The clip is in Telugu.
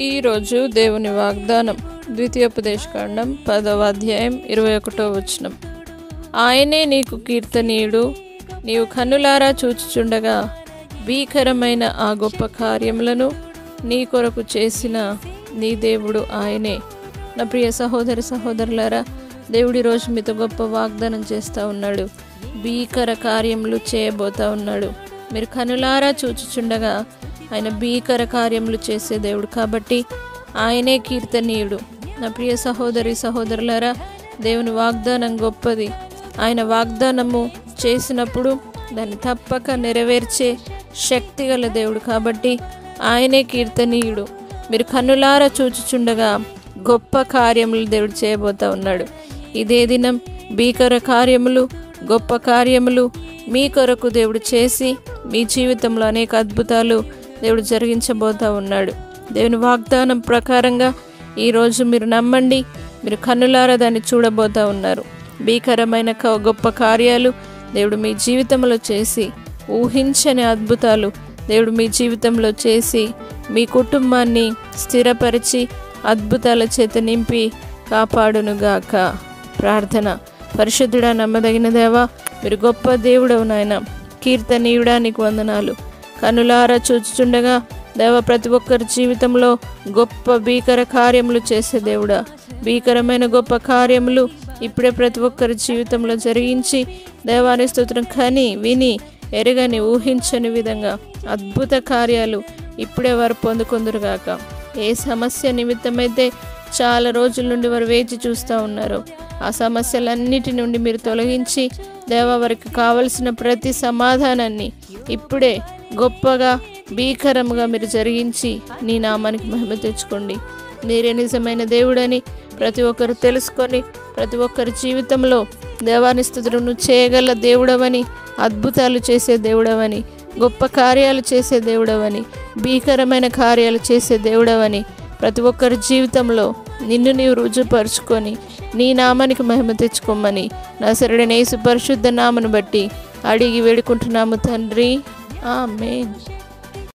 ఈరోజు దేవుని వాగ్దానం ద్వితీయోపదేశకాండం 10వ అధ్యాయం 21వ వచనం. ఆయనే నీకు కీర్తనీయుడు, నీవు కన్నులారా చూచుచుండగా భీకరమైన ఆ గొప్ప కార్యములను నీ కొరకు చేసిన నీ దేవుడు ఆయనే. నా ప్రియ సహోదరి సహోదరులారా, దేవుడి రోజు మీతో గొప్ప వాగ్దానం చేస్తూ ఉన్నాడు. భీకర కార్యములు చేయబోతా ఉన్నాడు. మీరు కనులారా చూచుచుండగా ఆయన భీకర కార్యములు చేసే దేవుడు కాబట్టి ఆయనే కీర్తనీయుడు. నా ప్రియ సహోదరి సహోదరులారా, దేవుని వాగ్దానం గొప్పది. ఆయన వాగ్దానము చేసినప్పుడు దాన్ని తప్పక నెరవేర్చే శక్తి గల దేవుడు కాబట్టి ఆయనే కీర్తనీయుడు. మీరు కన్నులారా చూచుచుండగా గొప్ప కార్యములు దేవుడు చేయబోతా ఉన్నాడు. ఇదే దినం భీకర కార్యములు, గొప్ప కార్యములు మీ కొరకు దేవుడు చేసి మీ జీవితంలో అనేక అద్భుతాలు దేవుడు జరిగించబోతా ఉన్నాడు. దేవుని వాగ్దానం ప్రకారంగా ఈరోజు మీరు నమ్మండి, మీరు కన్నులారా దాన్ని చూడబోతా ఉన్నారు. భీకరమైన గొప్ప కార్యాలు దేవుడు మీ జీవితంలో చేసి, ఊహించని అద్భుతాలు దేవుడు మీ జీవితంలో చేసి, మీ కుటుంబాన్ని స్థిరపరిచి అద్భుతాల చేత నింపి కాపాడునుగాక. ప్రార్థన. పరిశుద్ధుడా, నమ్మదగిన దేవా, మీరు గొప్ప దేవుడవు నాయన. కీర్తనీయుడా, నీకు వందనాలు. కనులారా చూచుచుండగా దేవ ప్రతి ఒక్కరి జీవితంలో గొప్ప భీకర కార్యములు చేసే దేవుడా, భీకరమైన గొప్ప కార్యములు ఇప్పుడే ప్రతి ఒక్కరి జీవితంలో జరిగించి దేవాని స్తోత్రం కని విని ఎరగని ఊహించని విధంగా అద్భుత కార్యాలు ఇప్పుడే వారు పొందుకొందురుగాక. ఏ సమస్య నిమిత్తమైతే చాలా రోజుల నుండి వారు వేచి చూస్తూ ఉన్నారు, ఆ సమస్యలన్నిటి నుండి మీరు తొలగించి దేవా వారికి కావలసిన ప్రతి సమాధానాన్ని ఇప్పుడే గొప్పగా భీకరముగా మీరు జరిగించి నీ నామానికి మహిమ తెచ్చుకోండి. మీరే నిజమైన దేవుడని ప్రతి ఒక్కరు తెలుసుకొని ప్రతి ఒక్కరి జీవితంలో దేవాని స్తుతులను చేయగల దేవుడవని, అద్భుతాలు చేసే దేవుడవని, గొప్ప కార్యాలు చేసే దేవుడవని, భీకరమైన కార్యాలు చేసే దేవుడవని ప్రతి ఒక్కరి జీవితంలో నిన్ను నీవు రుజుపరుచుకొని నీ నామానికి మహిమ తెచ్చుకోమని నజరేయుడైన యేసు పరిశుద్ధ నామమును బట్టి అడిగి వేడుకుంటున్నాము తండ్రి. ఆమేన్.